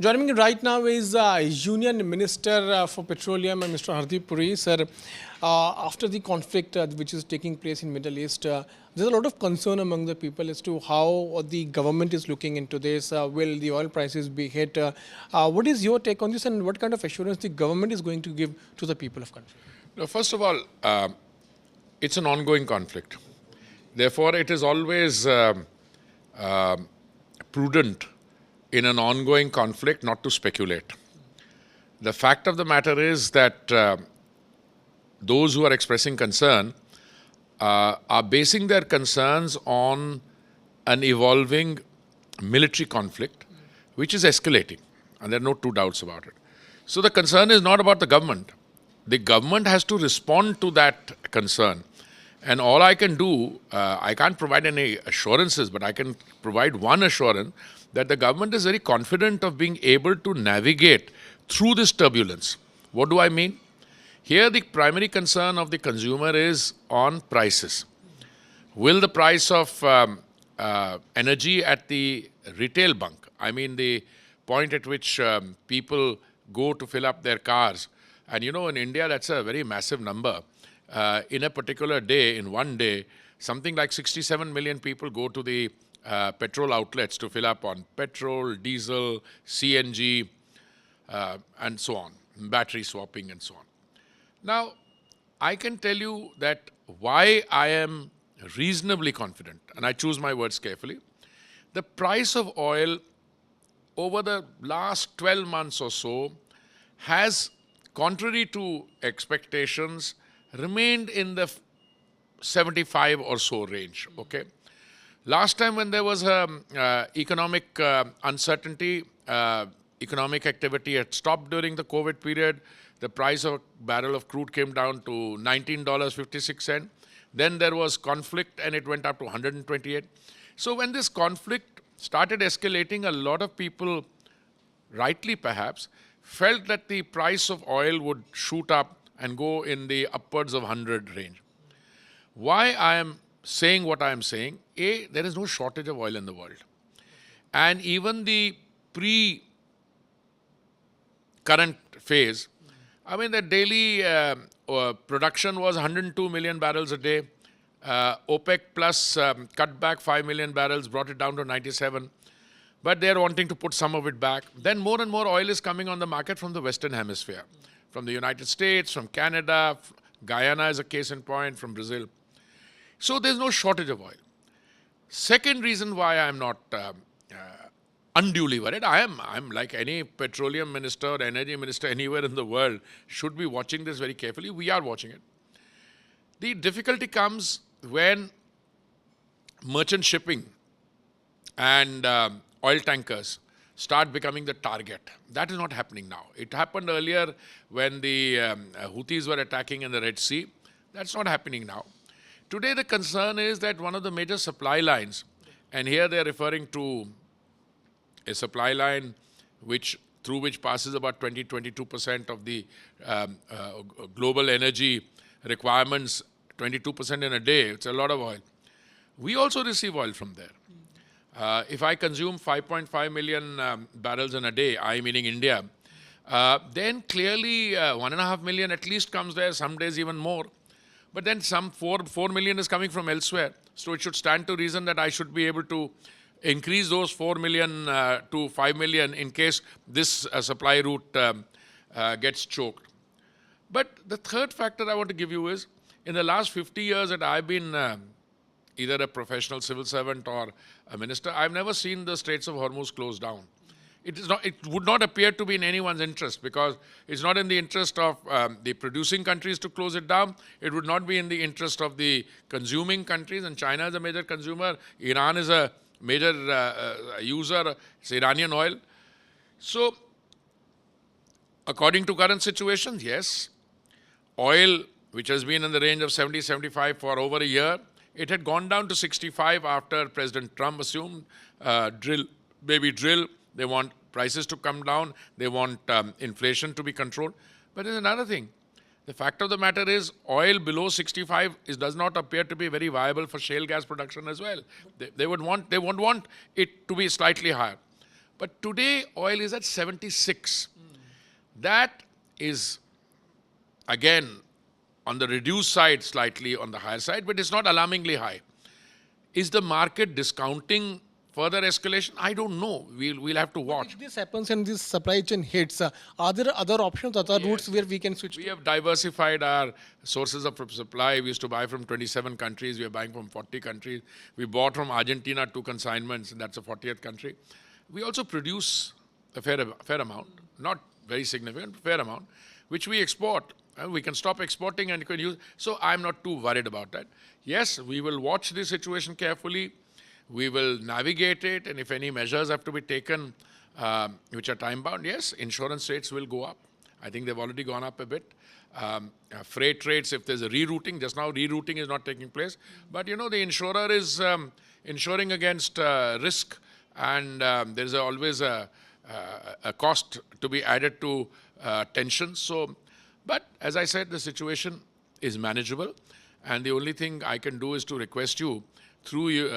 Joining me right now is Union Minister for Petroleum, Mr. Hardeep Puri. Sir, after the conflict which is taking place in Middle East, there's a lot of concern among the people as to how the government is looking into this. Will the oil prices be hit? What is your take on this, and what kind of assurance the government is going to give to the people of country? Now, first of all, it's an ongoing conflict. Therefore, it is always prudent in an ongoing conflict not to speculate. The fact of the matter is that those who are expressing concern are basing their concerns on an evolving military conflict, which is escalating, and there are no two doubts about it. So the concern is not about the government. The government has to respond to that concern. And all I can do, I can't provide any assurances, but I can provide one assurance that the government is very confident of being able to navigate through this turbulence. What do I mean? Here, the primary concern of the consumer is on prices. Will the price of energy at the retail bunk, I mean the point at which people go to fill up their cars, and you know in India that's a very massive number. In a particular day, in one day, something like 67 million people go to the petrol outlets to fill up on petrol, diesel, CNG, and so on, battery swapping and so on. Now, I can tell you that why I am reasonably confident, and I choose my words carefully. The price of oil over the last 12 months or so has, contrary to expectations, remained in the 75 or so range, okay? Last time when there was economic uncertainty, economic activity had stopped during the COVID period, the price of a barrel of crude came down to $19.56. Then there was conflict and it went up to 128. So when this conflict started escalating, a lot of people, rightly perhaps, felt that the price of oil would shoot up and go in the upwards of 100 range. Why I am saying what I am saying? A, there is no shortage of oil in the world. And even the pre-current phase, I mean the daily production was 102 million barrels a day. OPEC plus cut back 5 million barrels, brought it down to 97. But they are wanting to put some of it back. Then more and more oil is coming on the market from the Western Hemisphere. From the United States, from Canada, Guyana is a case in point, from Brazil. So there's no shortage of oil. Second reason why I'm not unduly worried, I'm like any petroleum minister or energy minister anywhere in the world should be watching this very carefully. We are watching it. The difficulty comes when merchant shipping and oil tankers start becoming the target. That is not happening now. It happened earlier when the Houthis were attacking in the Red Sea. That's not happening now. Today the concern is that one of the major supply lines, and here they are referring to a supply line through which passes about 20-22% of the global energy requirements, 22% in a day. It's a lot of oil. We also receive oil from there. If I consume 5.5 million barrels in a day, I meaning India, then clearly 1.5 million at least comes there, some days even more. But then some 4 million is coming from elsewhere. So it should stand to reason that I should be able to increase those 4 million to 5 million in case this supply route gets choked. But the third factor I want to give you is, in the last 50 years that I've been either a professional civil servant or a minister, I've never seen the Straits of Hormuz closed down. It would not appear to be in anyone's interest, because it's not in the interest of the producing countries to close it down. It would not be in the interest of the consuming countries, and China is a major consumer. Iran is a major user. It's Iranian oil. So, according to current situations, yes, oil, which has been in the range of 70, 75 for over a year, it had gone down to 65 after President Trump assumed drill, baby drill. They want prices to come down. They want inflation to be controlled. But there's another thing. The fact of the matter is, oil below 65 does not appear to be very viable for shale gas production as well. They would want it to be slightly higher. But today, oil is at 76. That is, again, on the reduced side, slightly on the higher side, but it's not alarmingly high. Is the market discounting further escalation? I don't know. We'll have to watch. If this happens and this supply chain hits, are there other options, other routes where we can switch We to? have diversified our sources of supply. We used to buy from 27 countries. We are buying from 40 countries. We bought from Argentina 2 consignments, and that's the 40th country. We also produce a fair amount, not very significant, fair amount, which we export. We can stop exporting and can use. So I'm not too worried about that. Yes, we will watch the situation carefully. We will navigate it, and if any measures have to be taken, which are time bound, yes, insurance rates will go up. I think they've already gone up a bit. Freight rates, if there's a rerouting, just now rerouting is not taking place. But the insurer is insuring against risk, and there's always a cost to be added to tensions. So, but as I said, the situation is manageable, and the only thing I can do is to request you through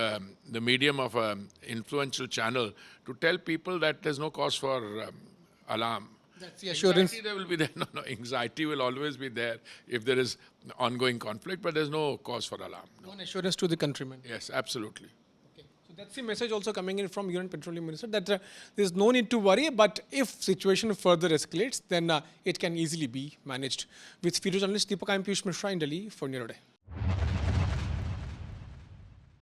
the medium of an influential channel to tell people that there's no cause for alarm. That's the assurance. Anxiety there will be there. No, anxiety will always be there if there is ongoing conflict, but there's no cause for alarm. No. One assurance to the countrymen. Yes, absolutely. Okay. So that's the message also coming in from Union Petroleum Minister that there's no need to worry, but if situation further escalates, then it can easily be managed. With video journalist Deepak, I'm Piyush Mishra in Delhi for Near Day.